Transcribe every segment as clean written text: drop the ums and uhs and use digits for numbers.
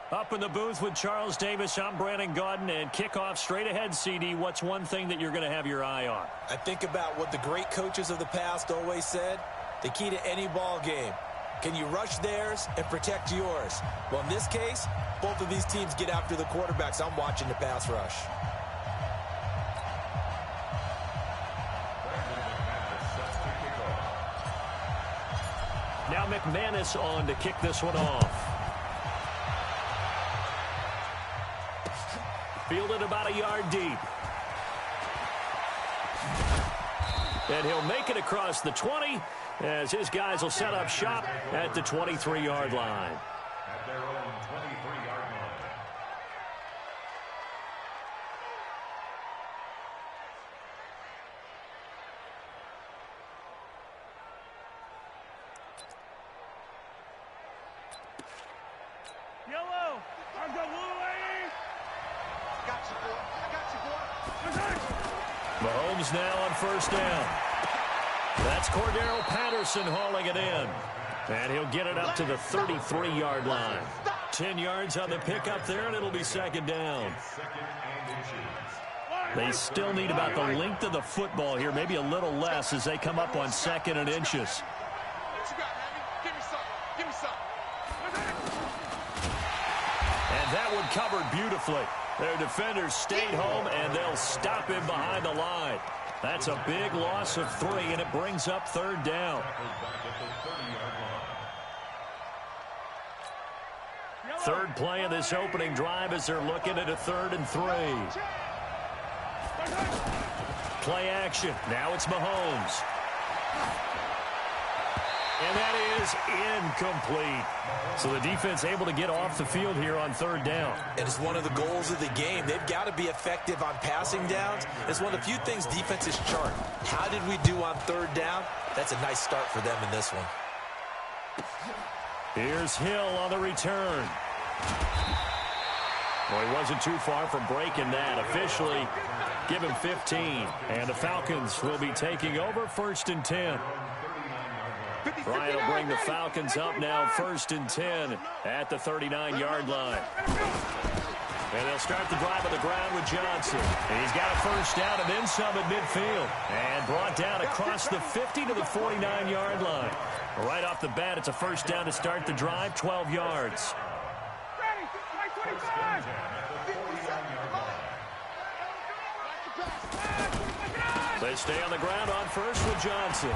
Up in the booth with Charles Davis, I'm Brandon Gaudin, and kickoff straight ahead, CD. What's one thing that you're going to have your eye on? I think about what the great coaches of the past always said. The key to any ball game. Can you rush theirs and protect yours? Well, in this case, both of these teams get after the quarterbacks. I'm watching the pass rush. Now McManus on to kick this one off. Fielded about a yard deep. And he'll make it across the 20 as his guys will set up shop at the 23-yard line. At their own 23-yard line. Yellow, I'm the Louie. Got you, boy. I got you, boy. Mahomes now on first down. That's Cordero Patterson hauling it in. And he'll get it up to the 33-yard line. 10 yards on the pickup there, and it'll be second down. They still need about the length of the football here, maybe a little less as they come up on second and inches. And that one covered beautifully. Their defenders stayed home, and they'll stop him behind the line. That's a big loss of 3, and it brings up third down. Third play of this opening drive as they're looking at a 3rd and 3. Play action. Now it's Mahomes. And that is incomplete. So the defense able to get off the field here on third down. And it's one of the goals of the game. They've got to be effective on passing downs. It's one of the few things defenses chart. How did we do on third down? That's a nice start for them in this one. Here's Hill on the return. Well, he wasn't too far from breaking that. Officially, give him 15. And the Falcons will be taking over 1st and 10. Ryan will bring the Falcons up now 1st and 10 at the 39-yard line. And they'll start the drive on the ground with Johnson. And he's got a first down and then some at midfield. And brought down across the 50 to the 49-yard line. Right off the bat, it's a first down to start the drive, 12 yards. They stay on the ground on first with Johnson.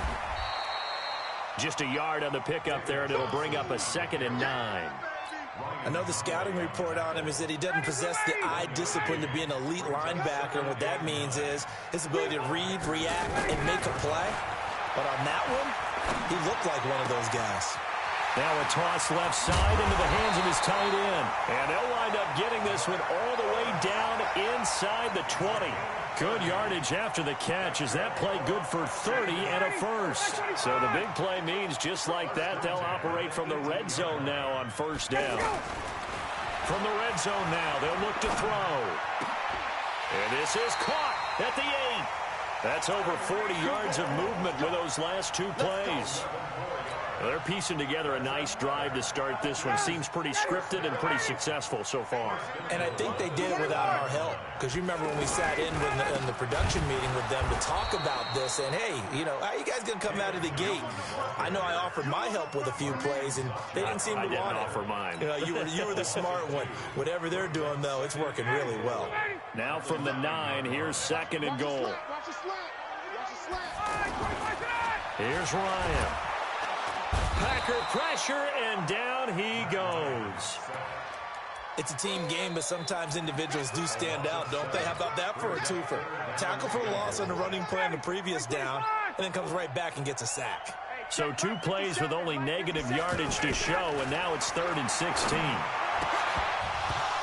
Just a yard on the pickup there, and it'll bring up a 2nd and 9. I know the scouting report on him is that he doesn't possess the eye discipline to be an elite linebacker. And what that means is his ability to read, react, and make a play. But on that one, he looked like one of those guys. Now a toss left side into the hands of his tight end. And they'll wind up getting this one all the way down inside the 20. Good yardage after the catch. Is that play good for 30 and a first? So the big play means just like that, they'll operate from the red zone now on first down. From the red zone now, they'll look to throw. And this is caught at the 8. That's over 40 yards of movement with those last 2 plays. They're piecing together a nice drive to start this one. Seems pretty scripted and pretty successful so far. And I think they did it without our help. Because you remember when we sat in the production meeting with them to talk about this. And, hey, you know, how are you guys going to come out of the gate? I know I offered my help with a few plays, and they didn't seem to want it. I didn't offer mine. You know, you were the smart one. Whatever they're doing, though, it's working really well. Now from the 9, here's 2nd and goal. Here's Ryan. Packer pressure, and down he goes. It's a team game, but sometimes individuals do stand out, don't they? How about that for a twofer? Tackle for a loss on the running play on the previous down, and then comes right back and gets a sack. So 2 plays with only negative yardage to show, and now it's 3rd and 16.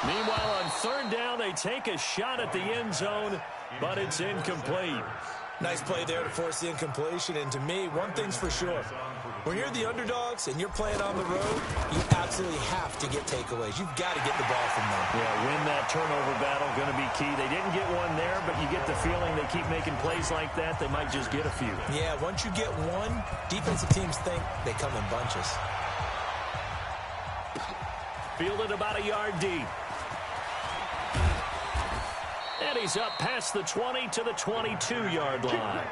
Meanwhile, on third down, they take a shot at the end zone, but it's incomplete. Nice play there to force the incompletion, and to me, one thing's for sure. When you're the underdogs and you're playing on the road, you absolutely have to get takeaways. You've got to get the ball from them. Yeah, win that turnover battle, going to be key. They didn't get one there, but you get the feeling they keep making plays like that, they might just get a few. Yeah, once you get one, defensive teams think they come in bunches. Fielded about a yard deep. And he's up past the 20 to the 22-yard line.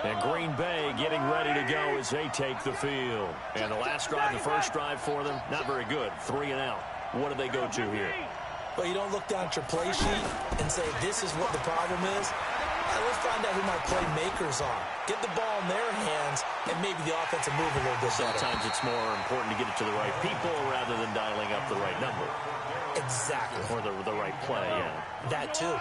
And Green Bay getting ready to go as they take the field. And the last drive, the first drive for them, not very good. 3 and out. What do they go to here? Well, you don't look down at your play sheet and say, this is what the problem is. Let's find out who my playmakers are. Get the ball in their hands, and maybe the offense will move a little bit better. Sometimes it's more important to get it to the right people rather than dialing up the right number. Exactly. Or the right play, yeah. That too.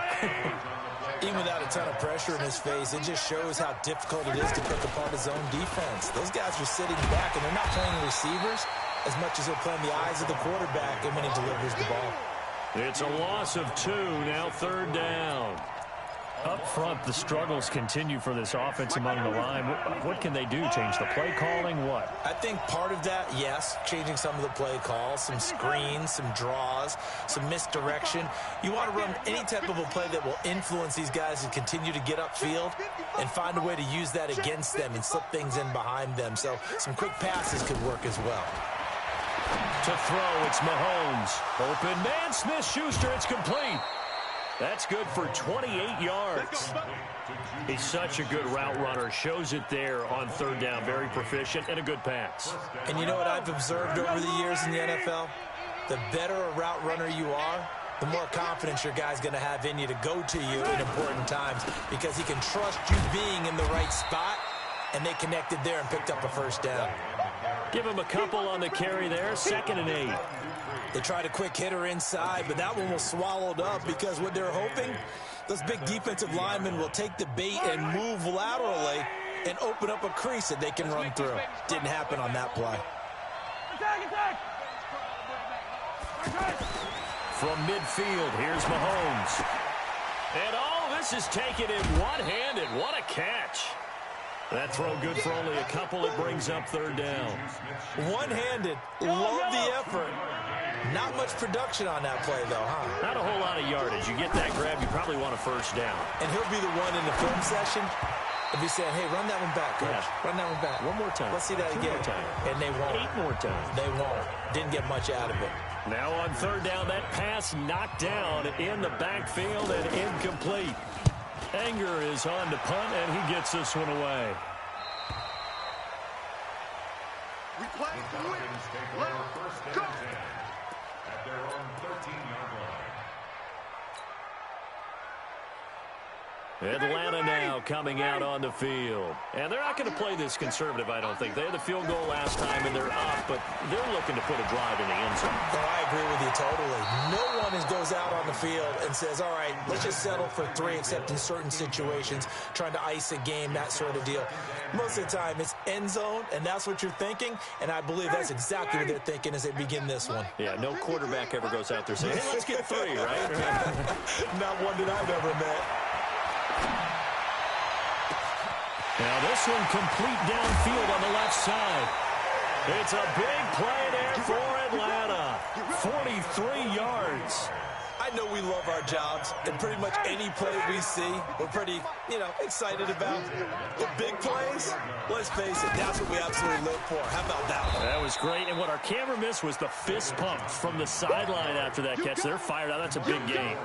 Even without a ton of pressure in his face, it just shows how difficult it is to pick apart his own defense. Those guys are sitting back, and they're not playing receivers as much as they're playing the eyes of the quarterback and when he delivers the ball. It's a loss of 2, now 3rd down. Up front, the struggles continue for this offense among the line. What can they do? Change the play calling? What? I think part of that, yes, changing some of the play calls, some screens, some draws, some misdirection. You want to run any type of a play that will influence these guys to continue to get upfield and find a way to use that against them and slip things in behind them. So some quick passes could work as well. To throw, it's Mahomes. Open man, Smith-Schuster, it's complete. That's good for 28 yards. He's such a good route runner. Shows it there on 3rd down. Very proficient and a good pass. And you know what I've observed over the years in the NFL? The better a route runner you are, the more confidence your guy's going to have in you to go to you in important times because he can trust you being in the right spot, and they connected there and picked up a 1st down. Give him a couple on the carry there. 2nd and 8. They tried a quick hitter inside, but that one was swallowed up because what they're hoping, those big defensive linemen will take the bait and move laterally and open up a crease that they can run through. Didn't happen on that play. From midfield, here's Mahomes. And all this is taken in one-handed. What a catch. That throw good for only a couple. It brings up 3rd down. One-handed. Love the effort. Not much production on that play, though, huh? Not a whole lot of yardage. You get that grab, you probably want a 1st down. And he'll be the one in the film session if he's saying, hey, run that one back, coach. Yeah. Run that one back. One more time. Let's see that 2 again. more time. And they won't. 8 more times. They won't. Didn't get much out of it. Now on 3rd down, that pass knocked down in the backfield and incomplete. Anger is on to punt, and he gets this one away. We play to win. Let's go. At their own 13-yard line. Atlanta now coming out on the field. And they're not going to play this conservative, I don't think. They had the field goal last time, and they're up, but they're looking to put a drive in the end zone. Oh, I agree with you totally. No one goes out on the field and says, all right, let's just settle for 3, except in certain situations, trying to ice a game, that sort of deal. Most of the time, it's end zone, and that's what you're thinking, and I believe that's exactly what they're thinking as they begin this one. Yeah, no quarterback ever goes out there saying, hey, let's get 3, right? Not one that I've ever met. Now this one complete downfield on the left side. It's a big play there for Atlanta. 43 yards. I know we love our jobs, and pretty much any play we see, we're pretty, excited about. But big plays, let's face it, that's what we absolutely live for. How about that one? That was great, and what our camera missed was the fist pump from the sideline after that catch. They're fired out. That's a big game.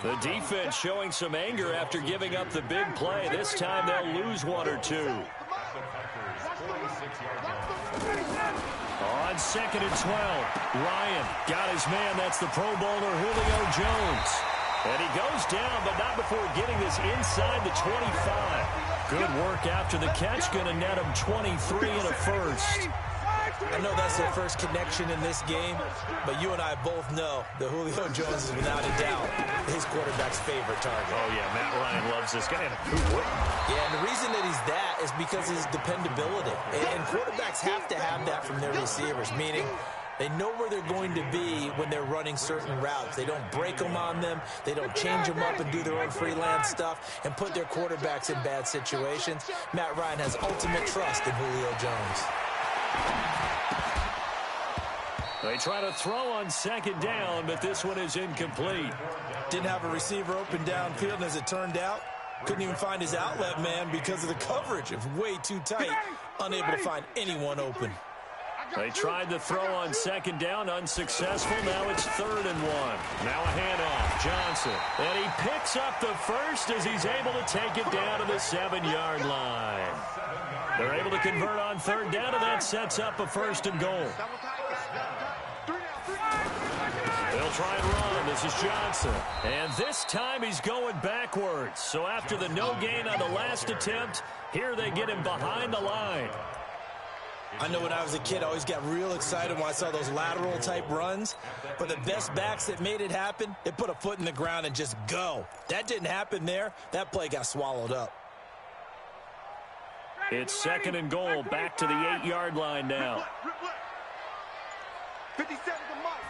The defense showing some anger after giving up the big play. This time they'll lose 1 or 2. On 2nd and 12, Ryan got his man. That's the Pro Bowler Julio Jones. And he goes down, but not before getting this inside the 25. Good work after the catch. Going to net him 23 and a 1st. I know that's their first connection in this game, but you and I both know that Julio Jones is without a doubt his quarterback's favorite target. Oh, yeah, Matt Ryan loves this guy. Who wouldn't? Yeah, and the reason that he's that is because of his dependability. And quarterbacks have to have that from their receivers, meaning they know where they're going to be when they're running certain routes. They don't break them on them. They don't change them up and do their own freelance stuff and put their quarterbacks in bad situations. Matt Ryan has ultimate trust in Julio Jones. They try to throw on 2nd down, but this one is incomplete. Didn't have a receiver open downfield, and as it turned out, couldn't even find his outlet man because of the coverage. It was way too tight unable to find anyone open. They tried to throw on second down, unsuccessful. Now it's 3rd and 1. Now a handoff, Johnson. And he picks up the first as he's able to take it down to the 7-yard line. They're able to convert on 3rd down, and that sets up a 1st and goal. They'll try and run. This is Johnson. And this time he's going backwards. So after the no gain on the last attempt, here they get him behind the line. I know when I was a kid, I always got real excited when I saw those lateral-type runs. But the best backs that made it happen, they put a foot in the ground and just go. That didn't happen there. That play got swallowed up. It's 2nd and goal, back to the 8-yard line now. 57 to Mike.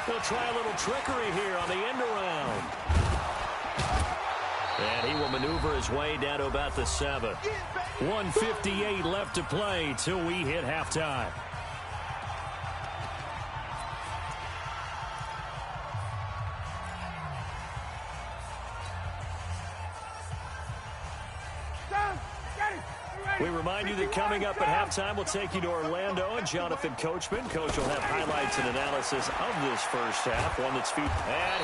They'll try a little trickery here on the end around. And he will maneuver his way down to about the 7. 1:58 left to play till we hit halftime. We remind you that coming up at halftime, we'll take you to Orlando and Jonathan Coachman. Coach will have highlights and analysis of this first half. One that's and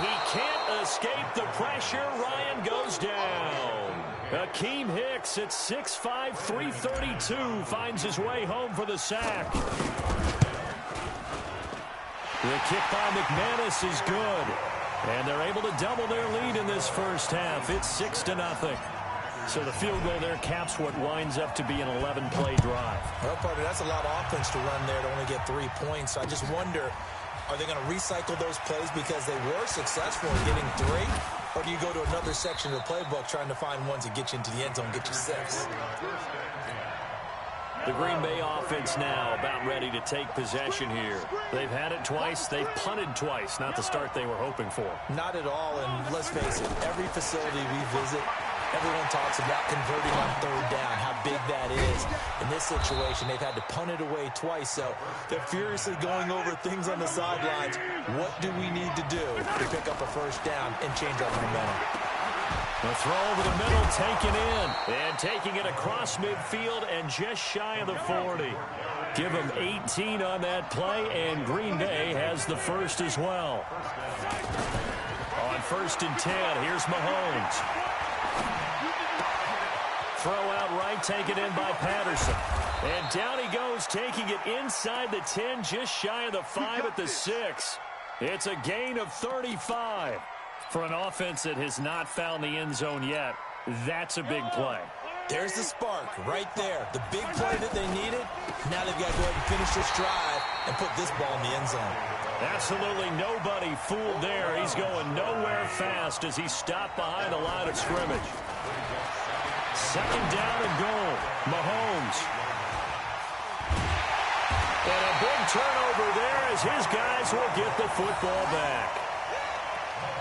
he can't escape the pressure. Ryan goes down. Akeem Hicks at 6'5", 332 finds his way home for the sack. The kick by McManus is good. And they're able to double their lead in this first half. It's 6-0. So the field goal there caps what winds up to be an 11-play drive. Well, partner, that's a lot of offense to run there to only get 3 points. So I just wonder, are they going to recycle those plays because they were successful in getting 3? Or do you go to another section of the playbook trying to find ones that get you into the end zone, get you 6? The Green Bay offense now about ready to take possession here. They've had it twice. They've punted twice. Not the start they were hoping for. Not at all. And let's face it, every facility we visit, everyone talks about converting on 3rd down, how big that is. In this situation, they've had to punt it away twice, so they're furiously going over things on the sidelines. What do we need to do to pick up a 1st down and change our momentum? The throw over the middle, taken in, and taking it across midfield and just shy of the 40. Give them 18 on that play, and Green Bay has the first as well. On 1st and 10, here's Mahomes. Throw out right, taken in by Patterson. And down he goes, taking it inside the 10, just shy of the 5 at the 6. It's a gain of 35. For an offense that has not found the end zone yet, that's a big play. There's the spark right there. The big play that they needed. Now they've got to go ahead and finish this drive and put this ball in the end zone. Absolutely nobody fooled there. He's going nowhere fast as he's stopped behind the line of scrimmage. 2nd down and goal. Mahomes. And a big turnover there as his guys will get the football back.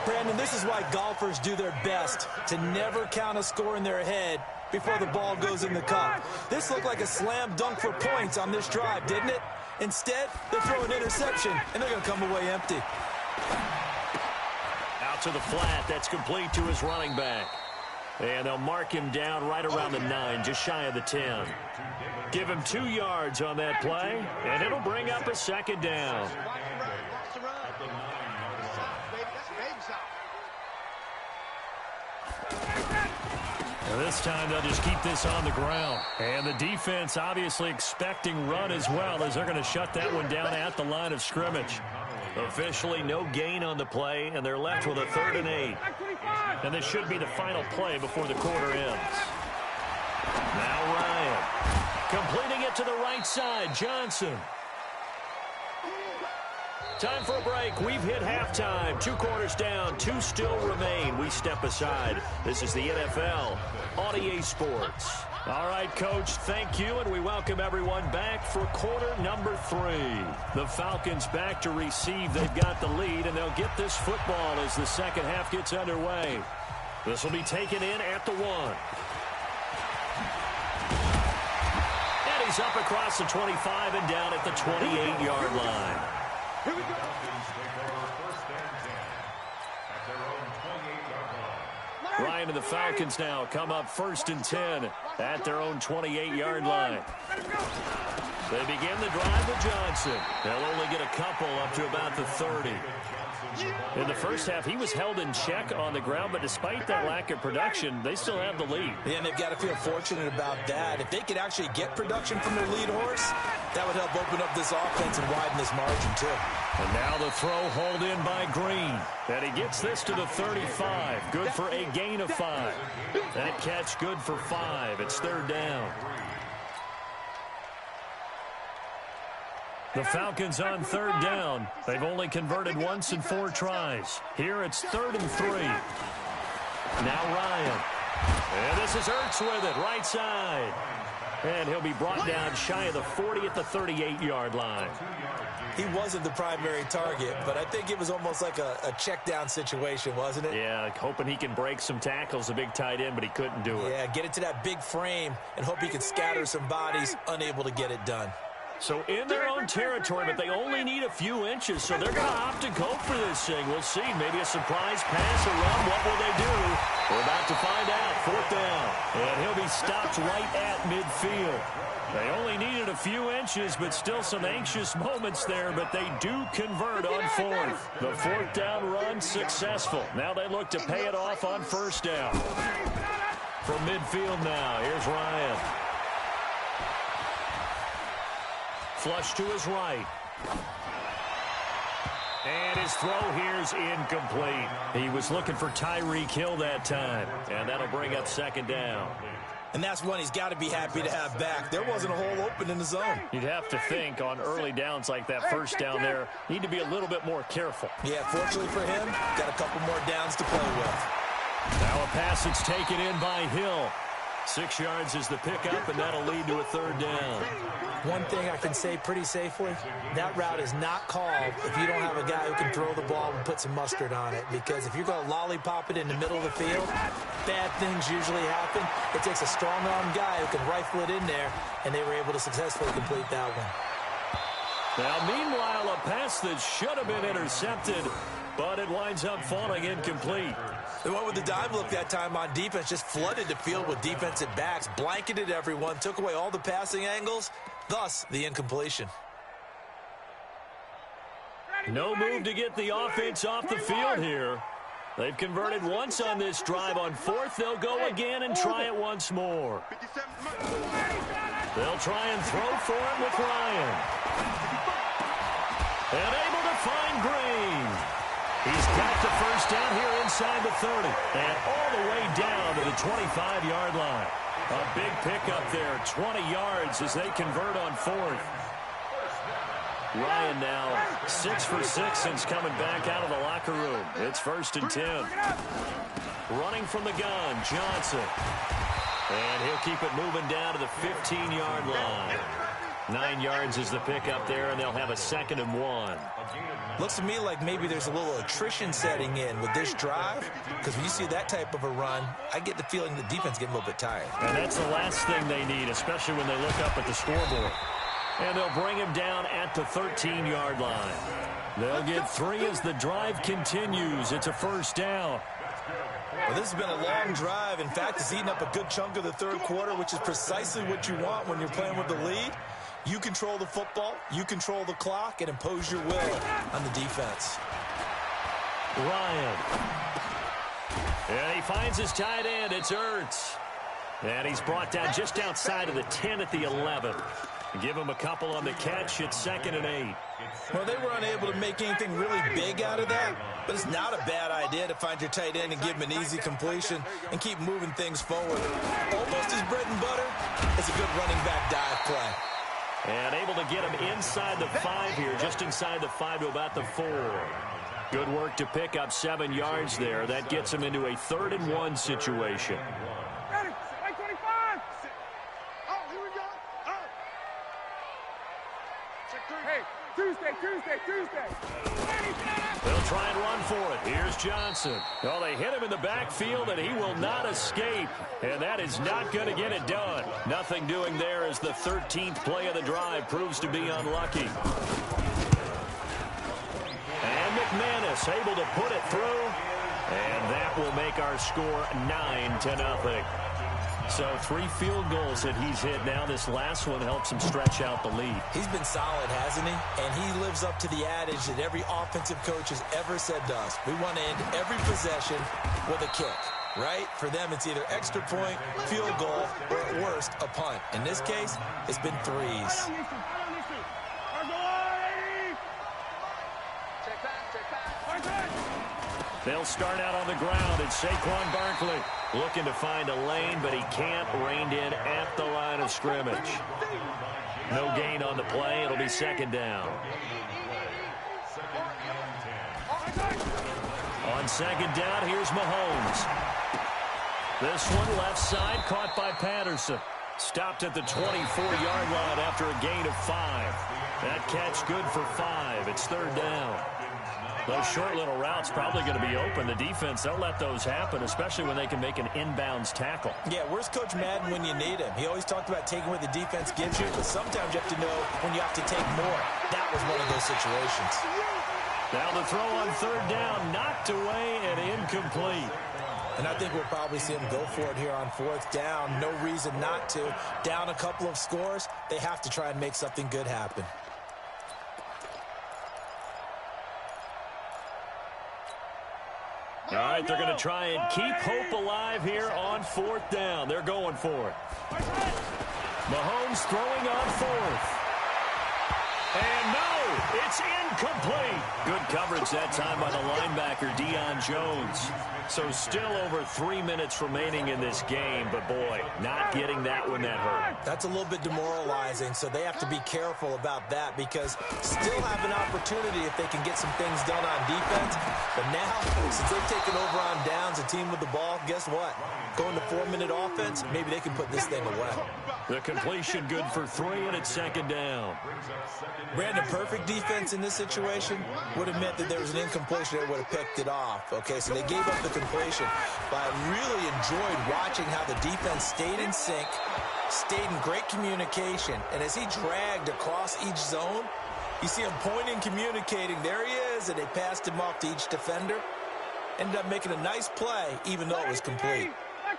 Brandon, this is why golfers do their best to never count a score in their head before the ball goes in the cup. This looked like a slam dunk for points on this drive, didn't it? Instead, they throw an interception, and they're going to come away empty. Out to the flat. That's complete to his running back. And they'll mark him down right around the 9, just shy of the 10. Give him 2 yards on that play, and it'll bring up a 2nd down. And this time they'll just keep this on the ground. And the defense obviously expecting run as well, as they're going to shut that one down at the line of scrimmage. Officially no gain on the play, and they're left with a 3rd and 8. And this should be the final play before the quarter ends. Now Ryan. Completing it to the right side, Johnson. Time for a break. We've hit halftime. 2 quarters down. 2 still remain. We step aside. This is the NFL on EA Sports. All right, Coach, thank you, and we welcome everyone back for quarter number 3. The Falcons back to receive. They've got the lead, and they'll get this football as the second half gets underway. This will be taken in at the 1. And he's up across the 25 and down at the 28-yard line. Here we go. Take over 1st and 10 at their own 28-yard line. Ryan and the Falcons now come up 1st and 10 at their own 28-yard line. They begin the drive with Johnson. They'll only get a couple up to about the 30. In the first half, he was held in check on the ground, but despite that lack of production, they still have the lead. Yeah, and they've got to feel fortunate about that. If they could actually get production from their lead horse, that would help open up this offense and widen this margin, too. And now the throw hauled in by Green. And he gets this to the 35. Good for a gain of 5. That catch good for 5. It's 3rd down. The Falcons on 3rd down. They've only converted once in 4 tries. Here it's 3rd and 3. Now Ryan. And this is Ertz with it, right side. And he'll be brought down shy of the 40 at the 38-yard line. He wasn't the primary target, but I think it was almost like a check down situation, wasn't it? Yeah, hoping he can break some tackles, a big tight end, but he couldn't do it. Yeah, get it to that big frame and hope he can scatter some bodies, unable to get it done. So in their own territory, but they only need a few inches, so they're going to opt to go for this thing. We'll see. Maybe a surprise pass or run. What will they do? We're about to find out. 4th down. And he'll be stopped right at midfield. They only needed a few inches, but still some anxious moments there, but they do convert on 4th. The 4th down run successful. Now they look to pay it off on 1st down. From midfield now, here's Ryan. Flush to his right. And his throw here's incomplete. He was looking for Tyreek Hill that time. And that'll bring up 2nd down. And that's one he's got to be happy to have back. There wasn't a hole open in the zone. You'd have to think on early downs like that 1st down there, need to be a little bit more careful. Yeah, fortunately for him, got a couple more downs to play with. Now a pass that's taken in by Hill. 6 yards is the pickup, and that'll lead to a 3rd down. One thing I can say pretty safely, that route is not called if you don't have a guy who can throw the ball and put some mustard on it. Because if you're going to lollipop it in the middle of the field, bad things usually happen. It takes a strong-arm guy who can rifle it in there, and they were able to successfully complete that one. Now, meanwhile, a pass that should have been intercepted, but it winds up falling incomplete. They went with the dime look that time on defense, just flooded the field with defensive backs, blanketed everyone, took away all the passing angles, thus the incompletion. No move to get the offense off the field here. They've converted once on this drive. On 4th, they'll go again and try it once more. They'll try and throw for it with Ryan. And able to find Green. He's got the 1st down here inside the 30. And all the way down to the 25-yard line. A big pickup there, 20 yards as they convert on 4th. Ryan now 6 for 6 since coming back out of the locker room. It's 1st and 10. Running from the gun, Johnson. And he'll keep it moving down to the 15-yard line. 9 yards is the pickup there, and they'll have a 2nd and 1. Looks to me like maybe there's a little attrition setting in with this drive, because when you see that type of a run, I get the feeling the defense getting a little bit tired. And that's the last thing they need, especially when they look up at the scoreboard. And they'll bring him down at the 13-yard line. They'll get 3 as the drive continues. It's a 1st down. Well, this has been a long drive. In fact, it's eaten up a good chunk of the 3rd quarter, which is precisely what you want when you're playing with the lead. You control the football, you control the clock, and impose your will on the defense. Ryan. And he finds his tight end. It's Ertz. And he's brought down just outside of the 10 at the 11. Give him a couple on the catch. It's 2nd and 8. Well, they were unable to make anything really big out of that, but it's not a bad idea to find your tight end and give him an easy completion and keep moving things forward. Almost his bread and butter. It's a good running back dive play. And able to get him inside the 5 here, just inside the 5 to about the 4. Good work to pick up 7 yards there. That gets him into a 3rd and 1 situation. Ready, 25. Oh, here we go. Oh. Check 3. Hey, Tuesday. They'll try and run for it. Here's Johnson. Oh, they hit him in the backfield, and he will not escape. And that is not going to get it done. Nothing doing there as the 13th play of the drive proves to be unlucky. And McManus able to put it through. And that will make make our score 9-0. So 3 field goals that he's hit now. This last one helps him stretch out the lead. He's been solid, hasn't he? And he lives up to the adage that every offensive coach has ever said to us. We want to end every possession with a kick, right? For them, it's either extra point, field goal, or at worst, a punt. In this case, it's been threes. They'll start out on the ground, and Saquon Barkley looking to find a lane, but he can't. Reined in at the line of scrimmage. No gain on the play. It'll be second down. On second down, here's Mahomes. This one left side, caught by Patterson. Stopped at the 24-yard line after a gain of 5. That catch good for 5. It's third down. Those short little routes probably going to be open. The defense, they'll let those happen, especially when they can make an inbounds tackle. Yeah, where's Coach Madden when you need him? He always talked about taking what the defense gives you, but sometimes you have to know when you have to take more. That was one of those situations. Now the throw on third down, knocked away and incomplete. And I think we'll probably see him go for it here on fourth down. No reason not to. Down a couple of scores, they have to try and make something good happen. All right, they're going to try and keep hope alive here on fourth down. They're going for it. Mahomes throwing on fourth. And no, it's incomplete. Good coverage that time by the linebacker, Deion Jones. So still over 3 minutes remaining in this game, but boy, not getting that one that hurt. That's a little bit demoralizing, so they have to be careful about that because still have an opportunity if they can get some things done on defense. But now, since they've taken over on downs, a team with the ball, guess what? Going to 4-minute offense, maybe they can put this thing away. The completion good for 3, and it's second down. Brandon, perfect defense in this situation would have meant that there was an incompletion. They would have picked it off. Okay, so they gave up the completion. But I really enjoyed watching how the defense stayed in sync, stayed in great communication. And as he dragged across each zone, you see him pointing, communicating. There he is, and they passed him off to each defender. Ended up making a nice play, even though it was complete.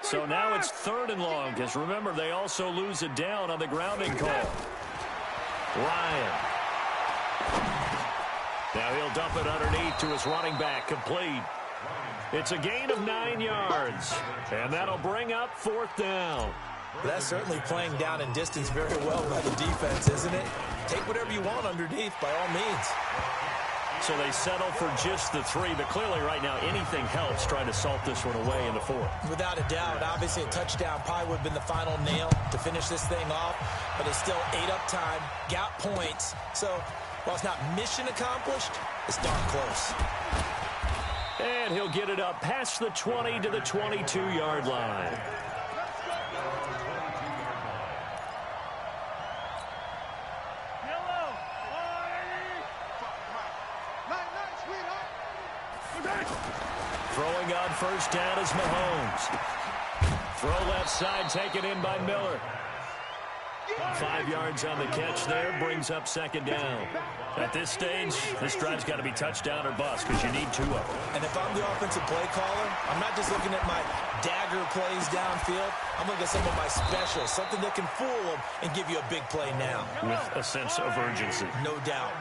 So now it's third and long, because remember, they also lose it down on the grounding call. Ryan. Now he'll dump it underneath to his running back, complete. It's a gain of 9 yards, and that'll bring up fourth down. That's certainly playing down in distance very well by the defense, isn't it? Take whatever you want underneath, by all means. So they settle for just the 3, but clearly right now anything helps trying to salt this one away in the fourth. Without a doubt, obviously a touchdown probably would have been the final nail to finish this thing off, but it's still ate up time, got points. So while it's not mission accomplished, it's darn close. And he'll get it up past the 20 to the 22-yard line. Throwing on first down is Mahomes. Throw left side, taken in by Miller. 5 yards on the catch there, brings up second down. At this stage, this drive's got to be touchdown or bust because you need 2 of them. And if I'm the offensive play caller, I'm not just looking at my dagger plays downfield. I'm looking at some of my specials, something that can fool them and give you a big play now. With a sense of urgency. No doubt.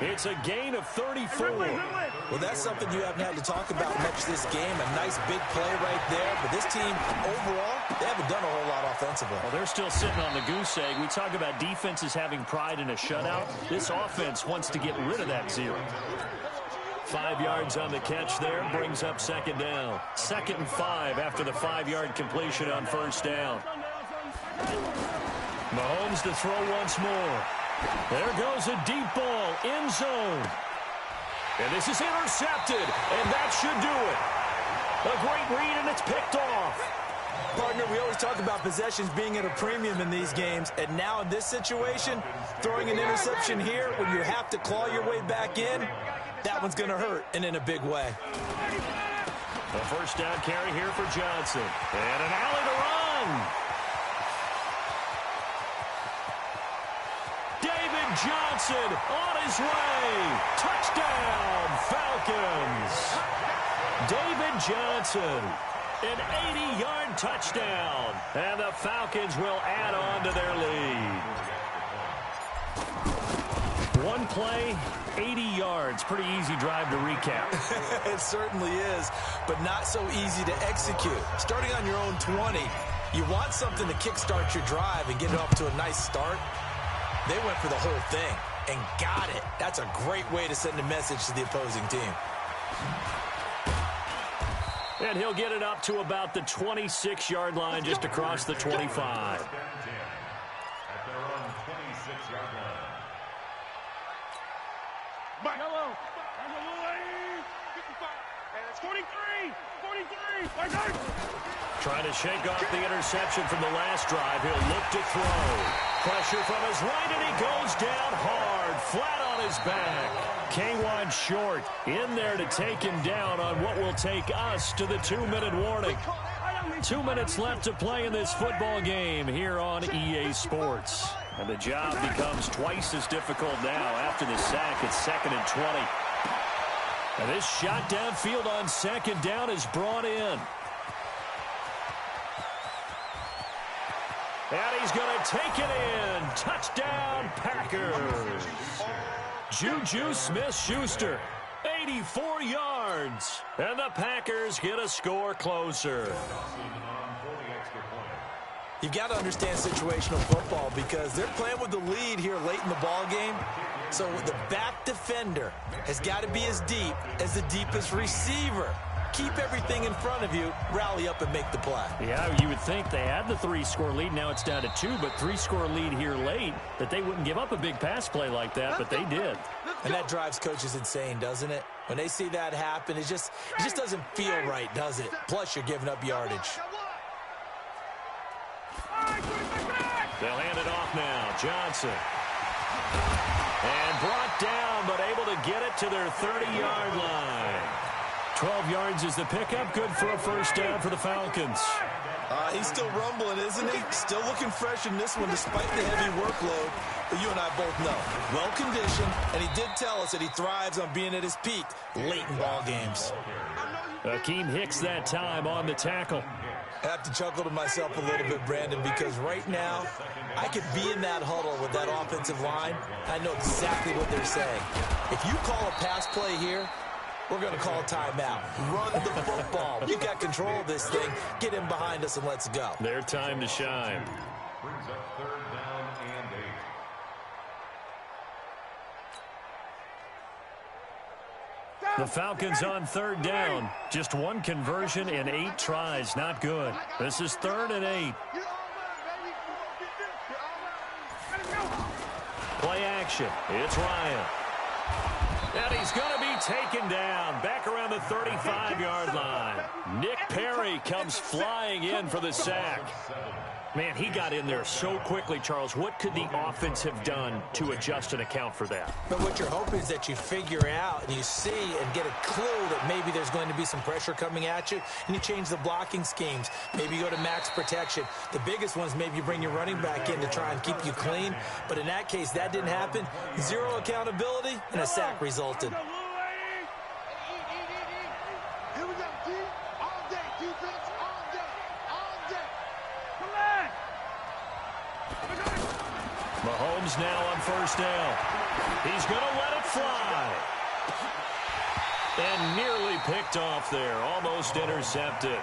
It's a gain of 34. Well, that's something you haven't had to talk about much this game. A nice big play right there. But this team, overall, they haven't done a whole lot offensively. Well, they're still sitting on the goose egg. We talk about defenses having pride in a shutout. This offense wants to get rid of that 0. 5 yards on the catch there, brings up second down. 2nd and 5 after the 5-yard completion on first down. Mahomes to throw once more. There goes a deep ball, end zone. And this is intercepted, and that should do it. A great read, and it's picked off. Partner, we always talk about possessions being at a premium in these games, and now in this situation, throwing an interception here when you have to claw your way back in, that one's going to hurt, and in a big way. A first down carry here for Johnson. And an alley to run. David Johnson on his way. Touchdown, Falcons. David Johnson. An 80-yard touchdown. And the Falcons will add on to their lead. One play, 80 yards. Pretty easy drive to recap. It certainly is, but not so easy to execute. Starting on your own 20, you want something to kickstart your drive and get it off to a nice start. They went for the whole thing and got it. That's a great way to send a message to the opposing team. And he'll get it up to about the 26-yard line, just across the 25. At their own 26-yard line. Yellow. There's a little 55. And it's 43. 43. Trying to shake off the interception from the last drive. He'll look to throw. Pressure from his right, and he goes down hard, flat on his back. K1 short in there to take him down on what will take us to the 2-minute warning. 2 minutes left to play in this football game here on EA Sports. And the job becomes twice as difficult now after the sack. It's 2nd and 20. And this shot downfield on 2nd down is brought in. And he's going to take it in. Touchdown, Packers. Juju Smith-Schuster, 84 yards. And the Packers get a score closer. You've got to understand situational football because they're playing with the lead here late in the ball game. So the back defender has got to be as deep as the deepest receiver. Keep everything in front of you, rally up and make the play. Yeah, you would think they had the 3-score lead. Now it's down to 2, but 3-score lead here late, that they wouldn't give up a big pass play like that, but they did. And that drives coaches insane, doesn't it? When they see that happen, it just doesn't feel right, does it? Plus, you're giving up yardage. They'll hand it off now. Johnson. And brought down, but able to get it to their 30-yard line. 12 yards is the pickup. Good for a first down for the Falcons. He's still rumbling, isn't he? Still looking fresh in this one despite the heavy workload. But you and I both know, well-conditioned, and he did tell us that he thrives on being at his peak late in ball games. Akeem Hicks that time on the tackle. I have to chuckle to myself a little bit, Brandon, because right now I could be in that huddle with that offensive line. I know exactly what they're saying. If you call a pass play here, we're going to call a timeout. Run the football. You got control of this thing. Get in behind us and let's go. Their time to shine. Brings up 3rd down and 8. The Falcons on 3rd down. Just one conversion in 8 tries. Not good. This is 3rd and 8. Play action. It's Ryan. And he's going to be taken down back around the 35-yard line. Nick Perry comes flying in for the sack. Man, he got in there so quickly, Charles. What could the offense have done to adjust and account for that? But what you're hoping is that you figure out and you see and get a clue that maybe there's going to be some pressure coming at you, and you change the blocking schemes. Maybe you go to max protection. The biggest ones, maybe you bring your running back in to try and keep you clean. But in that case, that didn't happen. Zero accountability, and a sack resulted. Mahomes now on 1st down. He's going to let it fly. And nearly picked off there. Almost intercepted.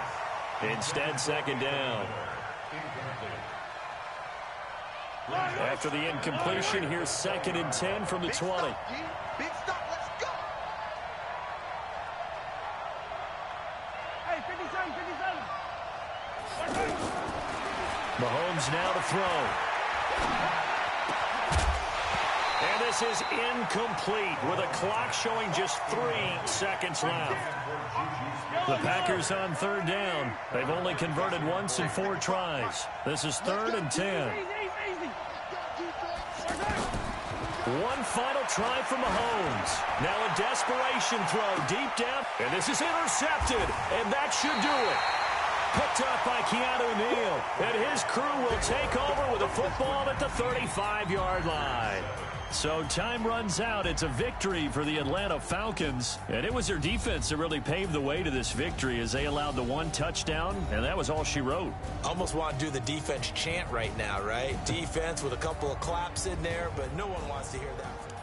Instead, 2nd down. After the incompletion, here's 2nd and 10 from the 20. Big stop, let's go. Hey, 57, 57. Mahomes now to throw. And this is incomplete with a clock showing just 3 seconds left. The Packers on 3rd down. They've only converted once in 4 tries. This is 3rd and 10. One final try for Mahomes. Now a desperation throw deep down. And this is intercepted. And that should do it. Picked up by Keanu Neal. And his crew will take over with a football at the 35-yard line. So time runs out. It's a victory for the Atlanta Falcons. And it was their defense that really paved the way to this victory as they allowed the one touchdown, and that was all she wrote. Almost want to do the defense chant right now, right? Defense with a couple of claps in there, but no one wants to hear that.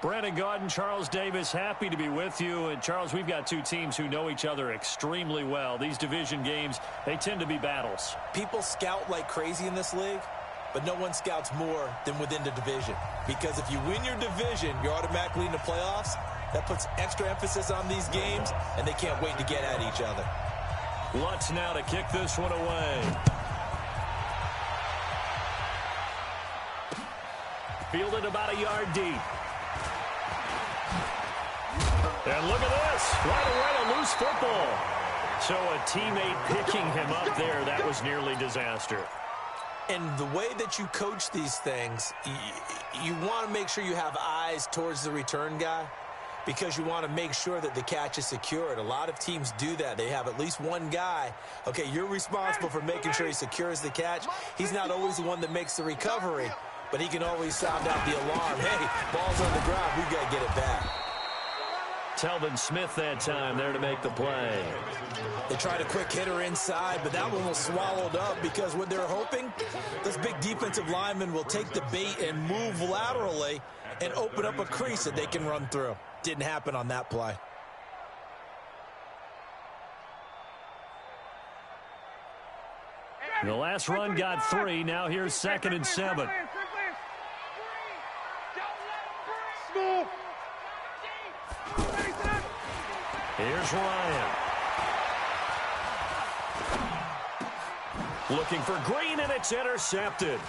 Brandon Gaudin, Charles Davis, happy to be with you. And, Charles, we've got two teams who know each other extremely well. These division games, they tend to be battles. People scout like crazy in this league, but no one scouts more than within the division. Because if you win your division, you're automatically in the playoffs. That puts extra emphasis on these games, and they can't wait to get at each other. Lutz now to kick this one away. Fielded about a yard deep. And look at this. Right away, a loose football. So a teammate picking him up there, that was nearly disaster. And the way that you coach these things, you want to make sure you have eyes towards the return guy because you want to make sure that the catch is secured. A lot of teams do that. They have at least one guy. Okay, you're responsible for making sure he secures the catch. He's not always the one that makes the recovery, but he can always sound out the alarm. Hey, ball's on the ground. We've got to get it back. Telvin Smith that time there to make the play. They tried a quick hitter inside, but that one was swallowed up because what they're hoping, those big defensive linemen will take the bait and move laterally and open up a crease that they can run through. Didn't happen on that play. The last run got 3. Now here's 2nd and 7. Here's Ryan. Looking for Green, and it's intercepted.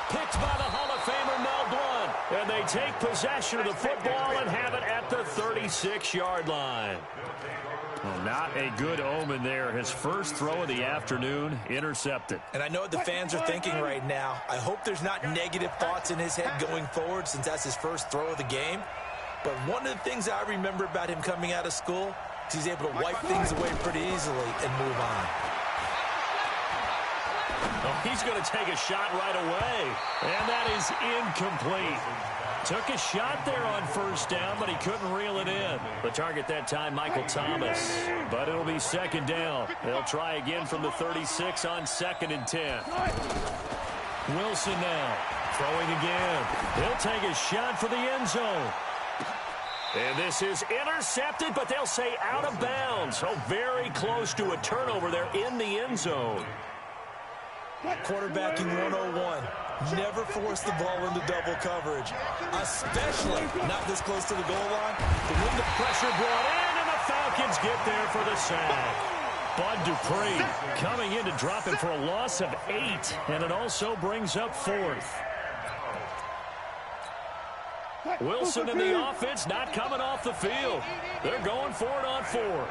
Picked by the Hall of Famer Mel Blount. And they take possession of the football and have it at the 36-yard line. Well, not a good omen there. His first throw of the afternoon, intercepted. And I know what the fans are thinking right now. I hope there's not negative thoughts in his head going forward since that's his first throw of the game. But one of the things I remember about him coming out of school is he's able to wipe things away pretty easily and move on. Oh, he's going to take a shot right away. And that is incomplete. Took a shot there on first down, but he couldn't reel it in. The target that time, Michael Thomas. But it'll be 2nd down. They'll try again from the 36 on 2nd and 10. Wilson now throwing again. He'll take a shot for the end zone. And this is intercepted, but they'll say out of bounds. Oh, very close to a turnover there in the end zone. Quarterbacking 101. Never force the ball into double coverage, especially not this close to the goal line. The wind of pressure brought in, and the Falcons get there for the sack. Bud Dupree coming in to drop it for a loss of 8, and it also brings up 4th. Wilson and the offense not coming off the field. They're going for it on 4th.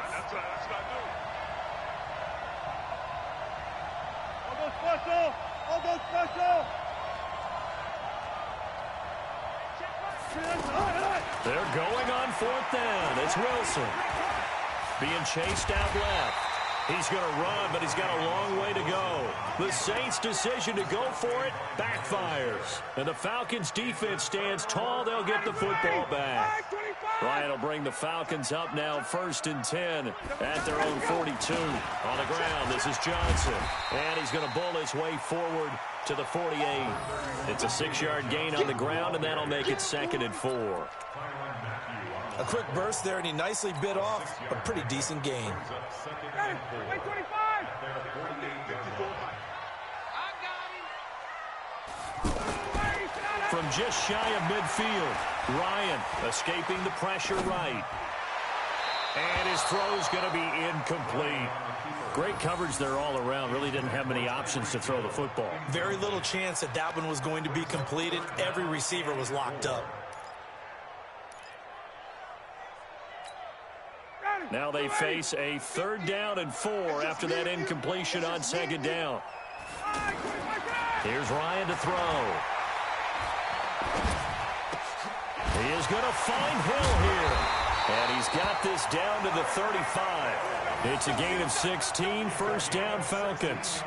They're going on 4th down. It's Wilson being chased out left. He's going to run, but he's got a long way to go. The Saints' decision to go for it backfires. And the Falcons' defense stands tall. They'll get the football back. Ryan will bring the Falcons up now 1st and 10 at their own 42. On the ground, this is Johnson. And he's going to bull his way forward to the 48. It's a 6-yard gain on the ground, and that'll make it 2nd and 4. A quick burst there, and he nicely bit off a pretty decent gain. From just shy of midfield, Ryan escaping the pressure right. And his throw's going to be incomplete. Great coverage there all around. Really didn't have many options to throw the football. Very little chance that that one was going to be completed. Every receiver was locked up. Now they face a 3rd down and 4 after that incompletion on 2nd down. Here's Ryan to throw. He is going to find Hill here. And he's got this down to the 35. It's a gain of 16, 1st down Falcons.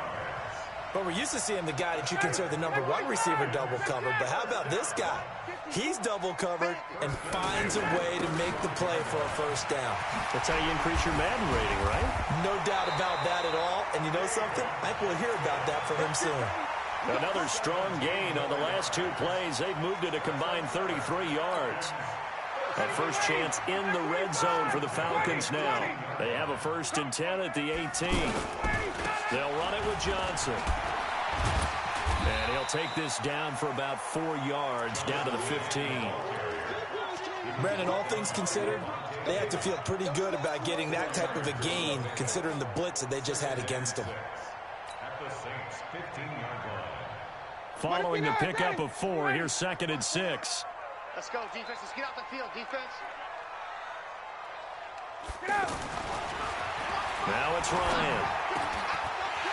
But we're used to seeing the guy that you consider the #1 receiver double covered. But how about this guy? He's double covered and finds a way to make the play for a 1st down. That's how you increase your Madden rating, right? No doubt about that at all. And you know something? I think we'll hear about that from him soon. Another strong gain on the last 2 plays. They've moved it a combined 33 yards. A first chance in the red zone for the Falcons now. They have a 1st and 10 at the 18. They'll run it with Johnson. And he'll take this down for about 4 yards, down to the 15. Brandon, all things considered, they have to feel pretty good about getting that type of a gain, considering the blitz that they just had against them. At the Saints' 15-yard line. Following the pickup of 4, here's 2nd and 6. Let's go, defense. Let's get out the field, defense. Now it's Ryan.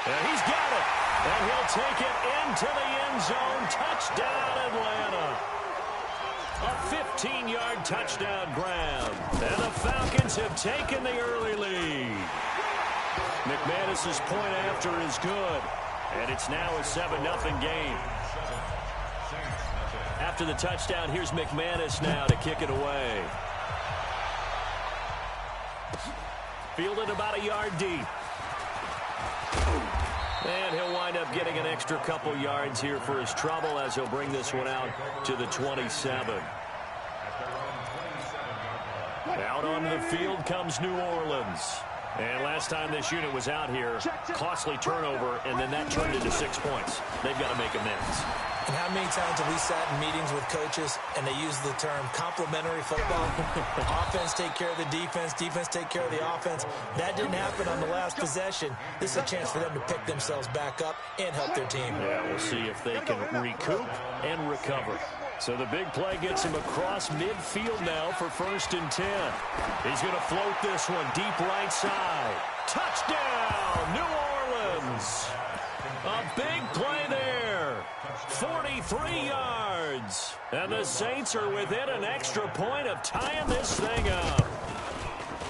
And he's got it. And he'll take it into the end zone. Touchdown, Atlanta. A 15-yard touchdown grab. And the Falcons have taken the early lead. McManus's point after is good. And it's now a 7-0 game. After the touchdown, here's McManus now to kick it away. Fielded about a yard deep. And he'll wind up getting an extra couple yards here for his trouble as he'll bring this one out to the 27. Out onto the field comes New Orleans. And last time this unit was out here, costly turnover, and then that turned into 6 points. They've got to make amends. And how many times have we sat in meetings with coaches and they use the term complementary football? Offense take care of the defense, defense take care of the offense. That didn't happen on the last possession. This is a chance for them to pick themselves back up and help their team. Yeah, we'll see if they can recoup and recover. So the big play gets him across midfield now for 1st and 10. He's going to float this one deep right side. Touchdown, New Orleans. A big play there. 43 yards. And the Saints are within an extra point of tying this thing up.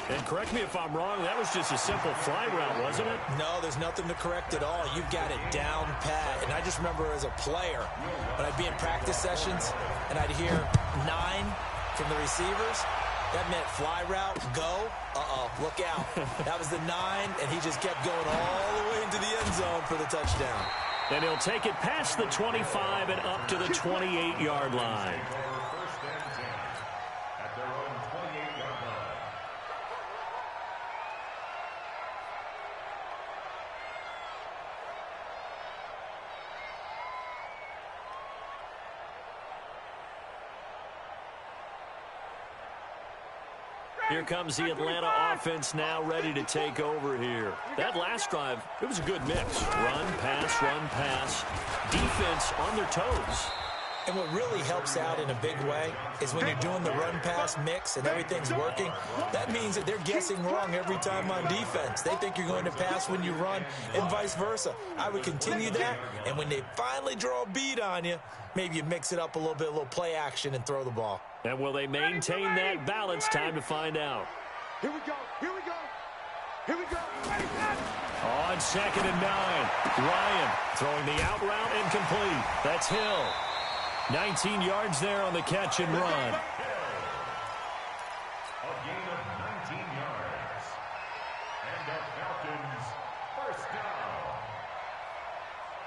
And correct me if I'm wrong, that was just a simple fly route, wasn't it? No, there's nothing to correct at all. You've got it down pat. And I just remember as a player, when I'd be in practice sessions and I'd hear 9 from the receivers, that meant fly route, go, look out. That was the 9, and he just kept going all the way into the end zone for the touchdown. And he'll take it past the 25 and up to the 28-yard line. First and 10 at their own 28-yard line. Here comes the Atlanta offense now ready to take over here. That last drive, it was a good mix. Run, pass, defense on their toes. And what really helps out in a big way is when you're doing the run-pass mix and everything's working, that means that they're guessing wrong every time on defense. They think you're going to pass when you run and vice versa. I would continue that, and when they finally draw a beat on you, maybe you mix it up a little play action and throw the ball. And will they maintain that balance? Time to find out. Here we go. Here we go. Here we go. On 2nd and 9, Ryan throwing the out route incomplete. That's Hill. 19 yards there on the catch and run. A gain of 19 yards. And the Falcons first down.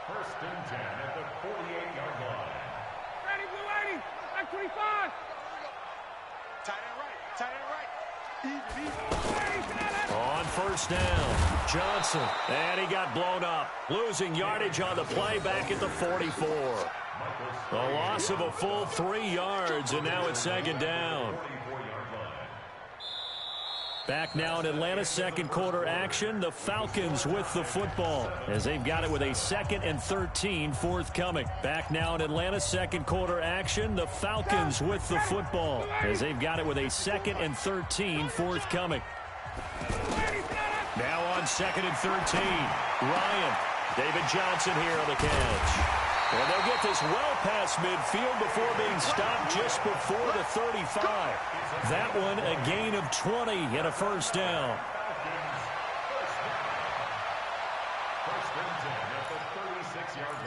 1st and 10 at the 48-yard line. Ready, blue 80. I'm 25. Tight end right. On 1st down, Johnson. And he got blown up. Losing yardage on the play back at the 44. A loss of a full 3 yards, and now it's 2nd down. Back now in Atlanta's second quarter action, the Falcons with the football as they've got it with a 2nd and 13 forthcoming. Back now in Atlanta's second quarter action, the Falcons with the football as they've got it with a 2nd and 13 forthcoming. Now on 2nd and 13, Ryan. David Johnson here on the catch. And they'll get this well past midfield before being stopped just before the 35. That one a gain of 20 and a 1st down. First and 10 at the 36-yard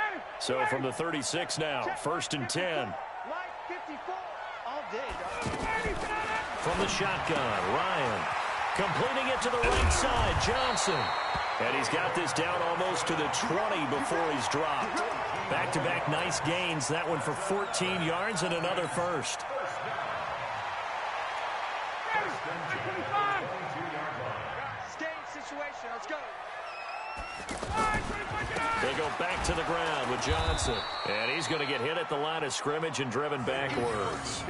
line. So from the 36 now, 1st and 10. Line 54 all day, From the shotgun, Ryan. Completing it to the right side, Johnson. And he's got this down almost to the 20 before he's dropped. Back-to-back nice gains. That one for 14 yards and another first. Situation. Let's go. They go back to the ground with Johnson. And he's going to get hit at the line of scrimmage and driven backwards.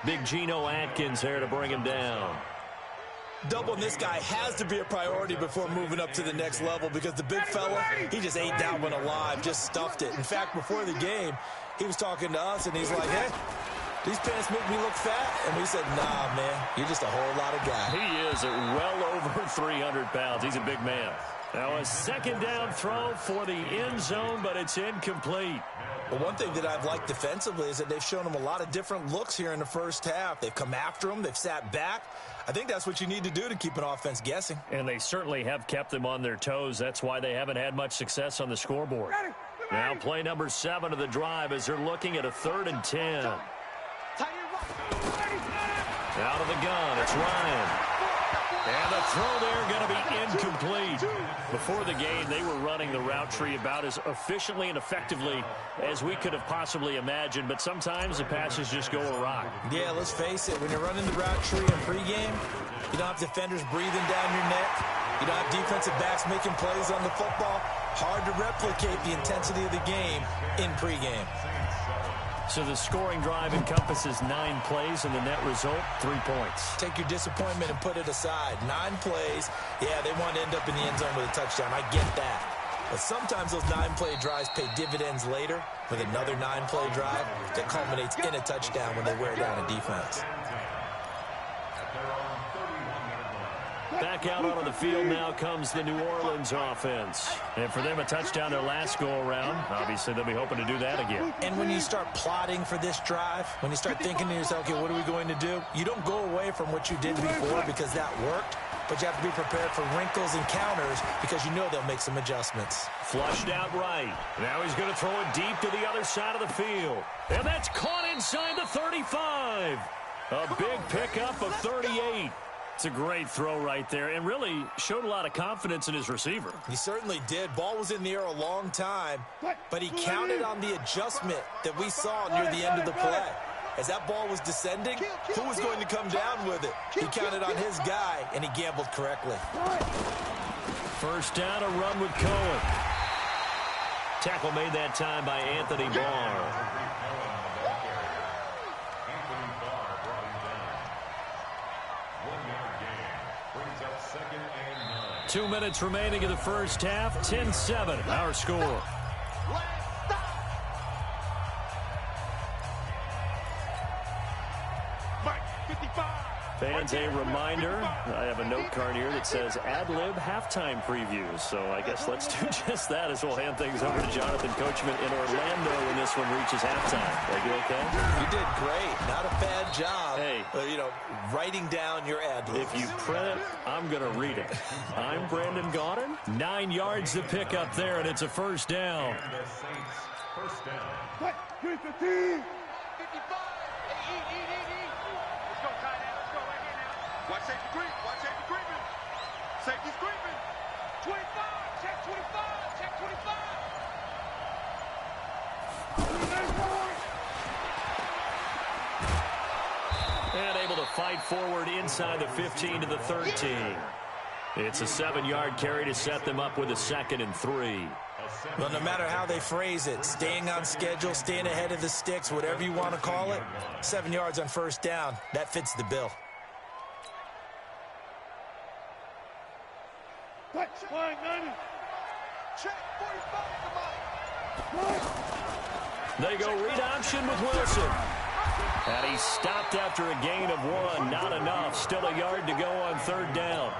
Big Geno Atkins there to bring him down. Doubling this guy has to be a priority before moving up to the next level because the big fella, he just ate that one alive, just stuffed it. In fact, before the game, he was talking to us, and he's like, hey, these pants make me look fat. And we said, nah, man, you're just a whole lot of guy. He is at well over 300 pounds. He's a big man. Now a second down throw for the end zone, but it's incomplete. But one thing that I've liked defensively is that they've shown him a lot of different looks here in the first half. They've come after him. They've sat back. I think that's what you need to do to keep an offense guessing. And they certainly have kept them on their toes. That's why they haven't had much success on the scoreboard. Now play number 7 of the drive as they're looking at a 3rd and 10. Out of the gun, it's Ryan. And the throw there going to be incomplete. Before the game, they were running the route tree about as efficiently and effectively as we could have possibly imagined, but sometimes the passes just go awry. Yeah, let's face it, when you're running the route tree in pregame, you don't have defenders breathing down your neck. You don't have defensive backs making plays on the football. Hard to replicate the intensity of the game in pregame. So the scoring drive encompasses 9 plays, and the net result, 3 points. Take your disappointment and put it aside. 9 plays. Yeah, they want to end up in the end zone with a touchdown. I get that. But sometimes those 9-play drives pay dividends later with another 9-play drive that culminates in a touchdown when they wear down a defense. Back out onto the field now comes the New Orleans offense. And for them, a touchdown their last go-around. Obviously, they'll be hoping to do that again. And when you start plotting for this drive, when you start thinking to yourself, okay, what are we going to do? You don't go away from what you did before because that worked, but you have to be prepared for wrinkles and counters because you know they'll make some adjustments. Flushed out right. Now he's going to throw it deep to the other side of the field. And that's caught inside the 35. A big pickup of 38. It's a great throw right there and really showed a lot of confidence in his receiver. He certainly did. Ball was in the air a long time, but he counted on the adjustment that we saw near the end of the play. As that ball was descending, who was going to come down with it? He counted on his guy, and he gambled correctly. First down, a run with Cohen. Tackle made that time by Anthony Barr. 2 minutes remaining in the first half. 10-7, our score. Fans, a reminder, I have a note card here that says ad-lib halftime previews. So I guess let's do just that as we'll hand things over to Jonathan Coachman in Orlando when this one reaches halftime. Are you okay? You did great. Not a bad job. Hey. Writing down your ad-libs. If you print it, I'm going to read it. I'm Brandon Gaudin. 9 yards to pick up there, and it's a first down. First down. Watch safety creep. Watch safety creeping. Safety's creeping. 25. Check 25. Check 25. And able to fight forward inside the 15 to the 13. It's a 7-yard carry to set them up with a 2nd and 3. Well, no matter how they phrase it, staying on schedule, staying ahead of the sticks, whatever you want to call it, 7 yards on first down, that fits the bill. They go read option with Wilson. And he stopped after a gain of 1. Not enough. Still a yard to go on 3rd down.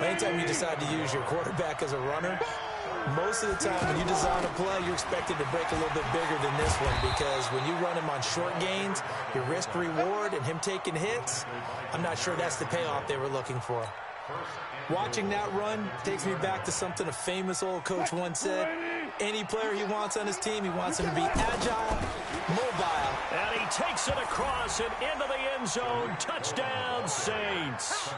Anytime you decide to use your quarterback as a runner, most of the time when you design a play, you're expected to break a little bit bigger than this one because when you run him on short gains, your risk-reward and him taking hits, I'm not sure that's the payoff they were looking for. Watching that run takes me back to something a famous old coach once said. Any player he wants on his team, he wants him to be agile, mobile, and he takes it across and into the end zone. Touchdown, Saints.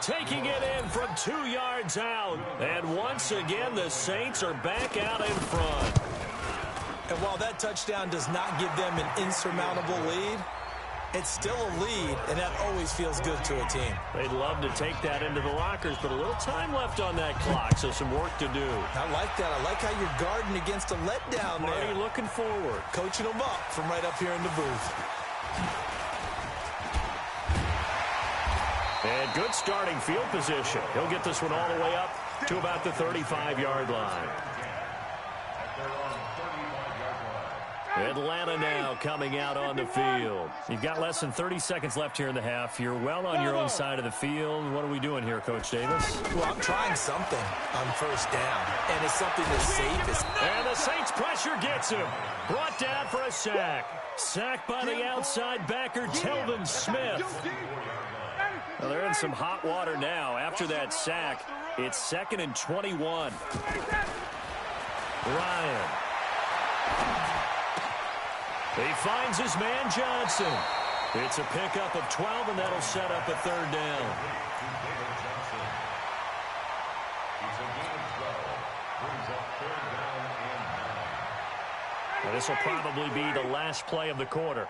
Taking it in from 2 yards out. And once again, the Saints are back out in front. And while that touchdown does not give them an insurmountable lead, it's still a lead, and that always feels good to a team. They'd love to take that into the lockers, but a little time left on that clock, so some work to do. I like that. I like how you're guarding against a letdown there. Already looking forward. Coaching them up from right up here in the booth. And good starting field position. He'll get this one all the way up to about the 35-yard line. Atlanta now coming out on the field. You've got less than 30 seconds left here in the half. You're well on your own side of the field. What are we doing here, Coach Davis? Well, I'm trying something on first down, and it's something that's safe. And the Saints pressure gets him. Brought down for a sack. Sacked by the outside backer, Telvin Smith. Well, they're in some hot water now. After that sack, it's 2nd and 21. Ryan. He finds his man Johnson. It's a pickup of 12, and that'll set up a 3rd down. Now, this will probably be the last play of the quarter.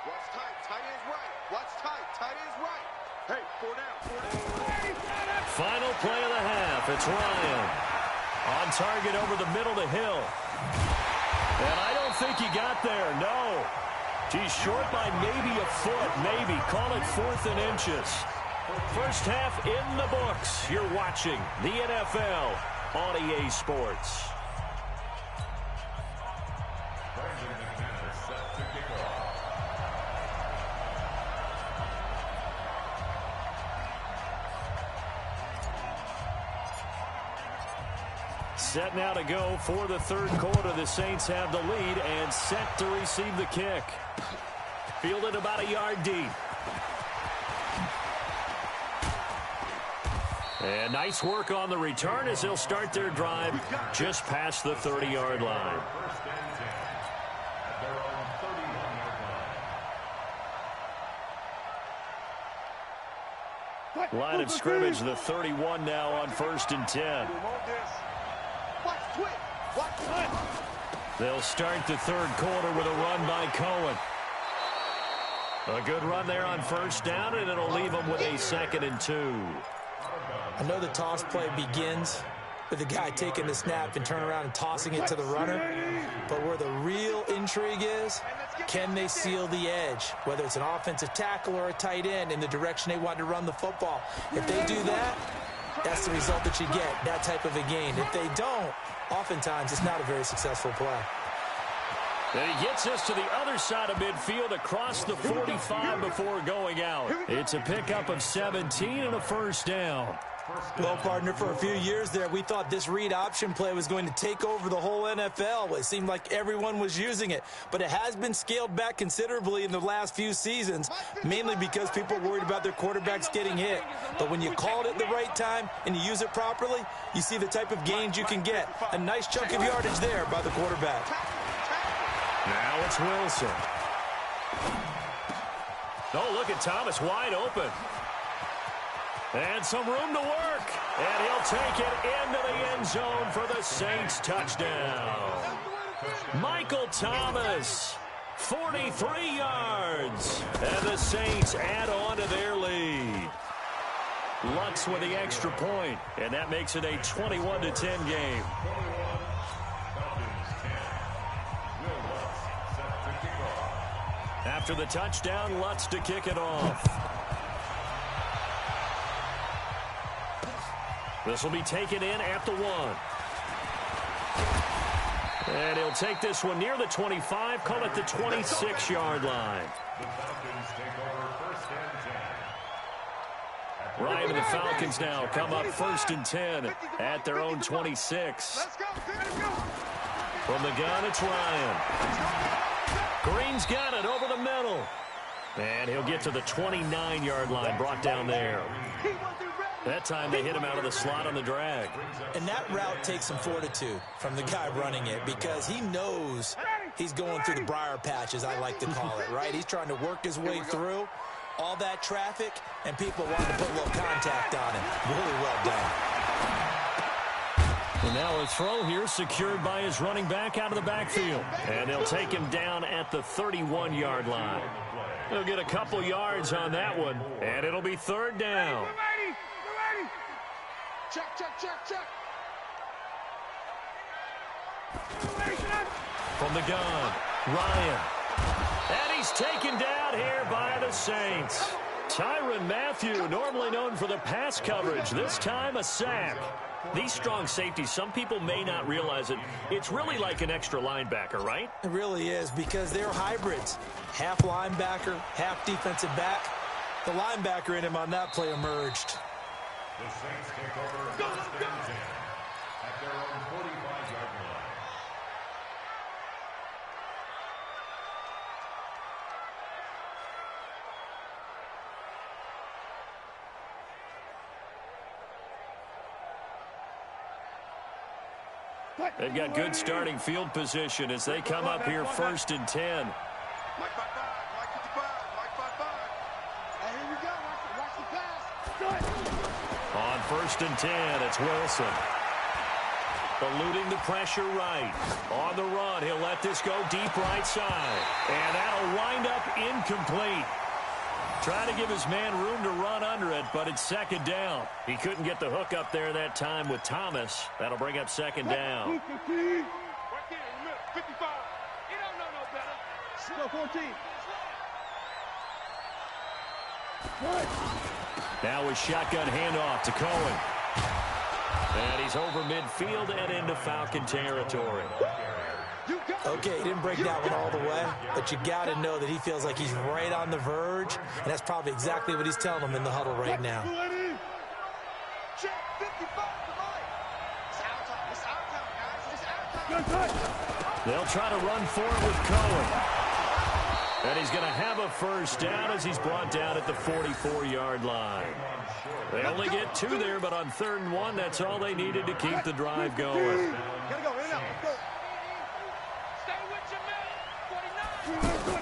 Watch tight, tight end's right. Watch tight, tight end's right. Hey, 4 down. Final play of the half. It's Ryan. On target over the middle to Hill. And I don't think he got there, no. He's short by maybe a foot, maybe. Call it 4th and inches. First half in the books. You're watching the NFL on EA Sports. Set now to go for the 3rd quarter. The Saints have the lead and set to receive the kick. Fielded about a yard deep. And nice work on the return as they'll start their drive just past the 30-yard line. Line of scrimmage, the 31 now on 1st and 10. They'll start the 3rd quarter with a run by Cohen. A good run there on 1st down, and it'll leave them with a 2nd and 2. I know the toss play begins with the guy taking the snap and turn around and tossing it to the runner. But where the real intrigue is, can they seal the edge? Whether it's an offensive tackle or a tight end in the direction they want to run the football. If they do that, that's the result that you get, that type of a gain. If they don't, oftentimes it's not a very successful play. And he gets us to the other side of midfield across the 45 before going out. It's a pickup of 17 and a 1st down. Well, partner, for a few years there, we thought this read option play was going to take over the whole NFL. It seemed like everyone was using it, but it has been scaled back considerably in the last few seasons, mainly because people are worried about their quarterbacks getting hit. But when you call it at the right time and you use it properly, you see the type of gains you can get. A nice chunk of yardage there by the quarterback. Now it's Wilson. Oh, look at Thomas wide open. And some room to work. And he'll take it into the end zone for the Saints touchdown. Michael Thomas, 43 yards. And the Saints add on to their lead. Lutz with the extra point, and that makes it a 21-10 game. After the touchdown, Lutz to kick it off. This will be taken in at the 1. And he'll take this one near the 25, call it the 26-yard line. Ryan and the Falcons now come up 1st and 10 at their own 26. From the gun, it's Ryan. Green's got it over the middle. And he'll get to the 29-yard line, brought down there. That time they hit him out of the slot on the drag. And that route takes some fortitude from the guy running it because he knows he's going through the briar patch, as I like to call it, right? He's trying to work his way through all that traffic, and people wanting to put a little contact on him. Really well done. And now a throw here secured by his running back out of the backfield. And they'll take him down at the 31-yard line. He'll get a couple yards on that one, and it'll be third down. We're ready. Check. From the gun, Ryan. And he's taken down here by the Saints. Tyrann Mathieu, normally known for the pass coverage, this time a sack. These strong safeties, some people may not realize it. It's really like an extra linebacker, right? It really is, because they're hybrids. Half linebacker, half defensive back. The linebacker in him on that play emerged. The Saints take over first and 10 at their own 45-yard line. They've got good starting field position as they come up here first and 10. Mike 55, Mike 55. Hey, here we go. Watch the pass. On first and 10, it's Wilson. Eluding the pressure right. On the run, he'll let this go deep right side. And that'll wind up incomplete. Trying to give his man room to run under it, but it's second down. He couldn't get the hook up there that time with Thomas. That'll bring up second down. Right there in the middle, 55. He don't know no better. Go 14. Now a shotgun handoff to Cohen. And he's over midfield and into Falcon territory. Okay, he didn't break that one all the way, but you got to know that he feels like he's right on the verge, and that's probably exactly what he's telling them in the huddle right now. Check 55 tonight. It's our time, guys. It's our time. They'll try to run for it with Cohen. And he's going to have a first down as he's brought down at the 44-yard line. They only get two there, but on 3rd and 1, that's all they needed to keep the drive going. Gotta go, in and out. Go. Stay with your man. 49.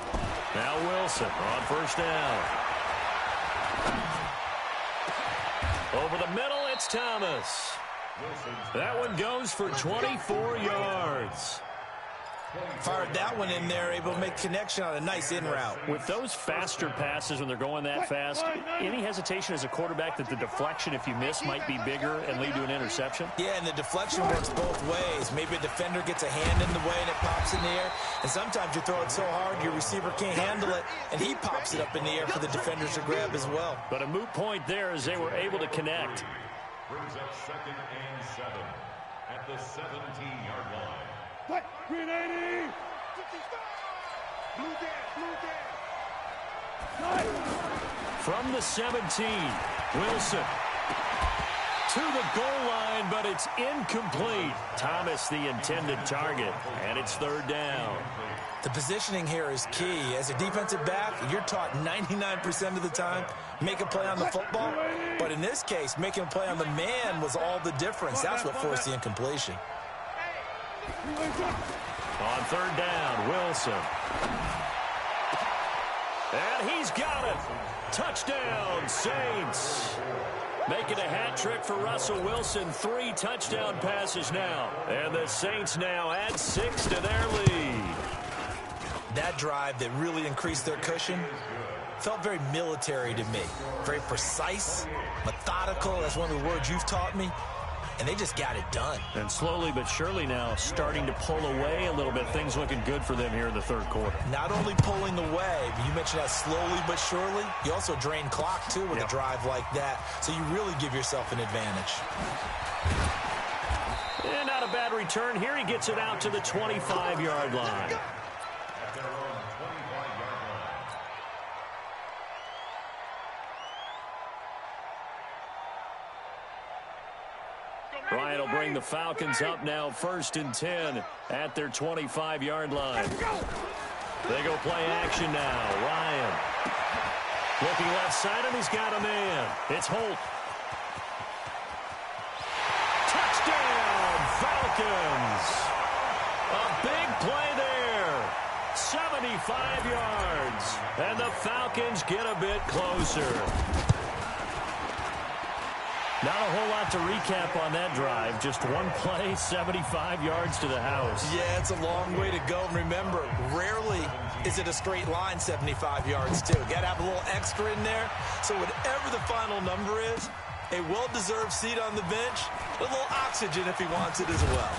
Now Wilson on first down. Over the middle, it's Thomas. That one goes for 24 yards. Fired that one in there, able to make connection on a nice in route. With those faster passes when they're going that fast, any hesitation as a quarterback that the deflection, if you miss, might be bigger and lead to an interception? Yeah, and the deflection works both ways. Maybe a defender gets a hand in the way and it pops in the air. And sometimes you throw it so hard your receiver can't handle it, and he pops it up in the air for the defenders to grab as well. But a moot point there as they were able to connect. Brings up 2nd and 7 at the 17-yard line. What? Green 80. 55. Blue down. From the 17, Wilson to the goal line, but it's incomplete. Thomas the intended target, and it's 3rd down. The positioning here is key. As a defensive back, you're taught 99% of the time, make a play on the football. But in this case, making a play on the man was all the difference. That's what forced the incompletion. On 3rd down, Wilson. And he's got it. Touchdown, Saints. Making a hat trick for Russell Wilson. 3 touchdown passes now. And the Saints now add 6 to their lead. That drive that really increased their cushion felt very military to me. Very precise, methodical. That's one of the words you've taught me. And they just got it done. And slowly but surely now starting to pull away a little bit. Things looking good for them here in the 3rd quarter. Not only pulling away, but you mentioned that slowly but surely. You also drain clock, too, with a drive like that. So you really give yourself an advantage. And not a bad return here. He gets it out to the 25-yard line. Ryan will bring the Falcons up now 1st and 10 at their 25-yard line. They go play action now. Ryan looking left side, and he's got a man. It's Holt. Touchdown, Falcons. A big play there. 75 yards. And the Falcons get a bit closer. Not a whole lot to recap on that drive. Just one play, 75 yards to the house. Yeah, it's a long way to go. And remember, rarely is it a straight line 75 yards, too. Got to have a little extra in there. So whatever the final number is, a well-deserved seat on the bench, a little oxygen if he wants it as well.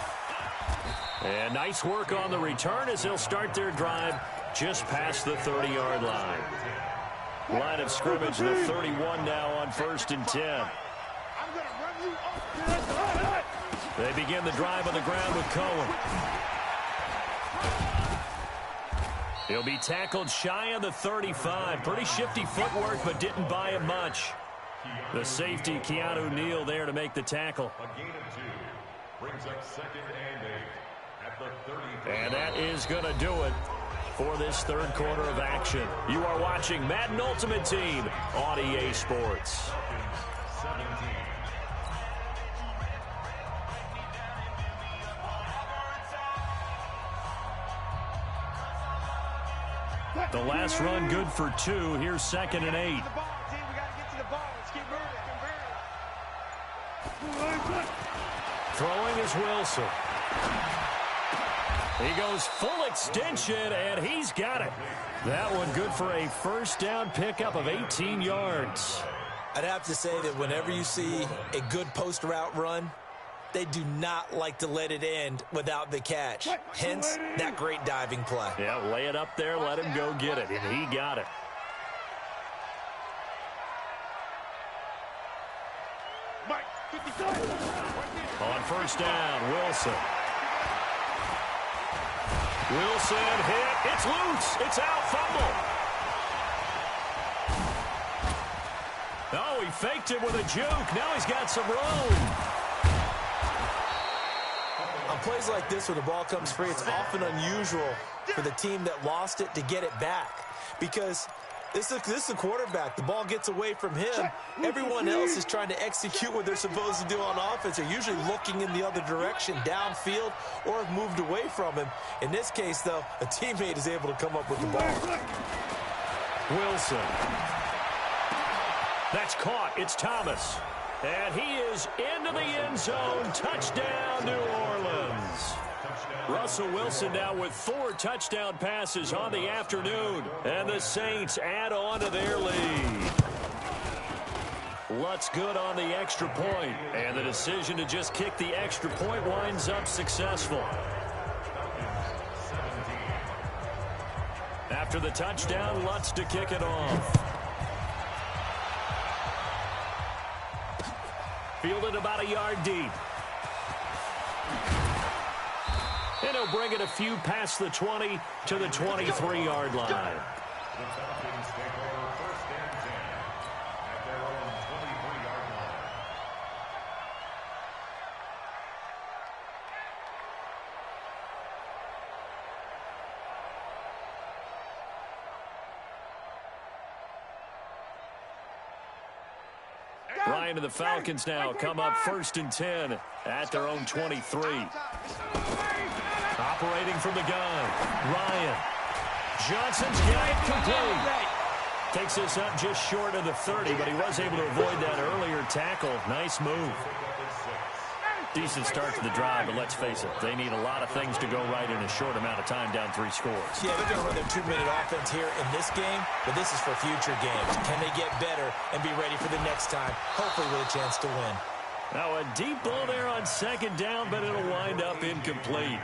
And nice work on the return as they'll start their drive just past the 30-yard line. Line of scrimmage, the 31 now on 1st and 10. They begin the drive on the ground with Cohen. He'll be tackled shy of the 35. Pretty shifty footwork, but didn't buy him much. The safety, Keanu Neal, there to make the tackle. A gain of 2 brings up 2nd and 8 at the 33. And that is going to do it for this third quarter of action. You are watching Madden Ultimate Team on EA Sports. 17. The last run good for 2. Here's 2nd and 8. Throwing is Wilson. He goes full extension, and he's got it. That one good for a first down pickup of 18 yards. I'd have to say that whenever you see a good post route run, they do not like to let it end without the catch. Hence, that great diving play. Yeah, lay it up there, let him go get it, and he got it. On first down, Wilson. Wilson hit. It's loose. It's out. Fumble. Oh, he faked it with a juke. Now he's got some room. On plays like this, when the ball comes free, it's often unusual for the team that lost it to get it back. Because this is the quarterback. The ball gets away from him. Everyone else is trying to execute what they're supposed to do on offense. They're usually looking in the other direction, downfield, or have moved away from him. In this case, though, a teammate is able to come up with the ball. Wilson. That's caught. It's Thomas. And he is into the end zone. Touchdown, New Orleans. Russell Wilson now with 4 touchdown passes on the afternoon. And the Saints add on to their lead. Lutz good on the extra point. And the decision to just kick the extra point winds up successful. After the touchdown, Lutz to kick it off. Fielded about a yard deep. And he'll bring it a few past the 20 to the 23-yard line. The Falcons take over 1st and 10 at their own 23-yard line. Ryan and the Falcons now come up 1st and 10 at their own 23. Operating from the gun, Ryan. Johnson's got it complete. Takes this up just short of the 30, but he was able to avoid that earlier tackle. Nice move. Decent start to the drive, but let's face it, they need a lot of things to go right in a short amount of time, down 3 scores. Yeah, they're going to run their 2-minute offense here in this game, but this is for future games. Can they get better and be ready for the next time, hopefully with a chance to win? Now a deep ball there on 2nd down, but it'll wind up incomplete.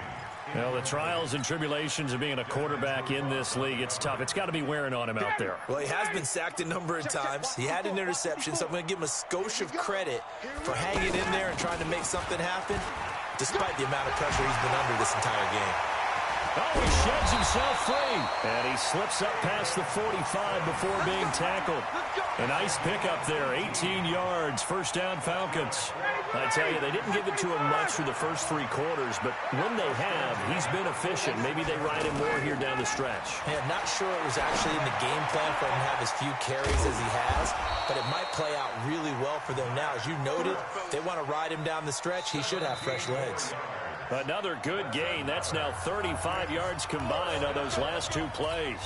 Well, the trials and tribulations of being a quarterback in this league, it's tough. It's got to be wearing on him out there. Well, he has been sacked a number of times. He had an interception, so I'm going to give him a skosh of credit for hanging in there and trying to make something happen, despite the amount of pressure he's been under this entire game. Oh, he sheds himself free. And he slips up past the 45 before being tackled. A nice pickup there, 18 yards, first down Falcons. I tell you, they didn't give it to him much through the first 3 quarters, but when they have, he's been efficient. Maybe they ride him more here down the stretch. Yeah, not sure it was actually in the game plan for him to have as few carries as he has, but it might play out really well for them now. As you noted, they want to ride him down the stretch. He should have fresh legs. Another good gain. That's now 35 yards combined on those last two plays.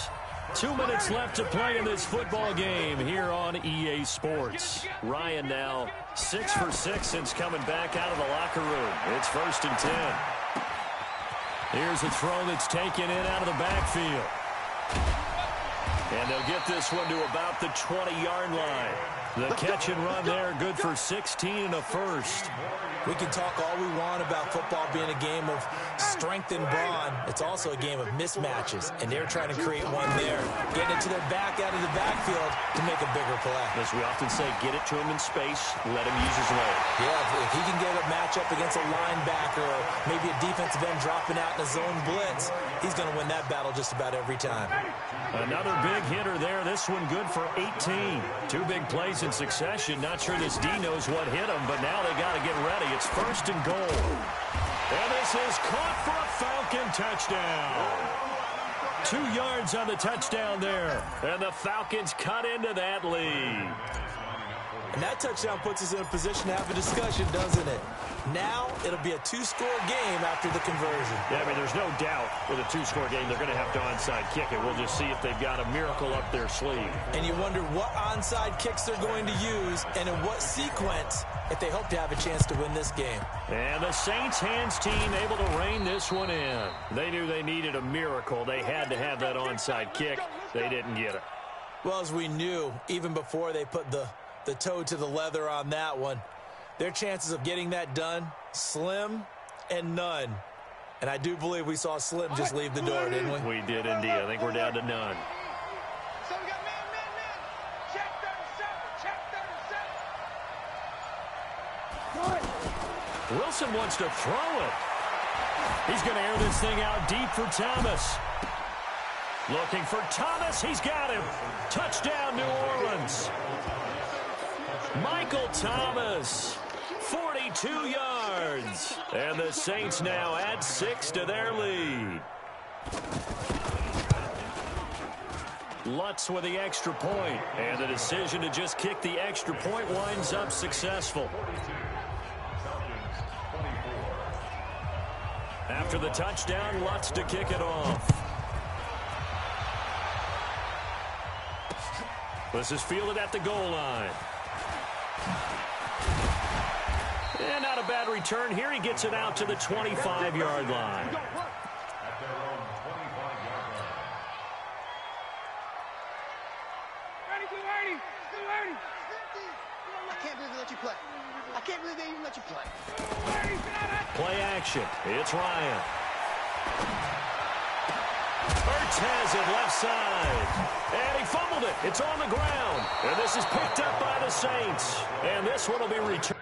2 minutes left to play in this football game here on EA Sports. Ryan now 6 for 6 since coming back out of the locker room. It's 1st and 10. Here's a throw that's taken in out of the backfield. And they'll get this one to about the 20-yard line. The catch and run there, good for 16 and a first. We can talk all we want about football being a game of strength and brawn. It's also a game of mismatches, and they're trying to create one there. Getting it to their back out of the backfield to make a bigger play. As we often say, get it to him in space, let him use his leg. Yeah, if he can get a matchup against a linebacker or maybe a defensive end dropping out in a zone blitz, he's going to win that battle just about every time. Another big hitter there. This one good for 18. 2 big plays in succession. Not sure this D knows what hit him, but now they got to get ready. It's 1st and goal. And this is caught for a Falcon touchdown. 2 yards on the touchdown there. And the Falcons cut into that lead. And that touchdown puts us in a position to have a discussion, doesn't it? Now it'll be a 2-score game after the conversion. Yeah, I mean, there's no doubt with a 2-score game they're going to have to onside kick it. We'll just see if they've got a miracle up their sleeve. And you wonder what onside kicks they're going to use and in what sequence if they hope to have a chance to win this game. And the Saints hands team able to rein this one in. They knew they needed a miracle. They had to have that onside kick. They didn't get it. Well, as we knew, even before they put the toe to the leather on that one, their chances of getting that done, slim and none. And I do believe we saw Slim just leave the door, didn't we? We did indeed. I think we're down to none. So we got man. Check 37. Wilson wants to throw it. He's going to air this thing out deep for Thomas. Looking for Thomas. He's got him. Touchdown, New Orleans. Michael Thomas, 42 yards. And the Saints now add 6 to their lead. Lutz with the extra point. And the decision to just kick the extra point winds up successful. After the touchdown, Lutz to kick it off. This is fielded at the goal line. And not a bad return here. He gets it out to the 25-yard line. At their own 25-yard line. Ready. I can't believe they let you play. I can't believe they even let you play. Play action. It's Ryan. Ertz has it left side. And he fumbled it. It's on the ground. And this is picked up by the Saints. And this one will be returned.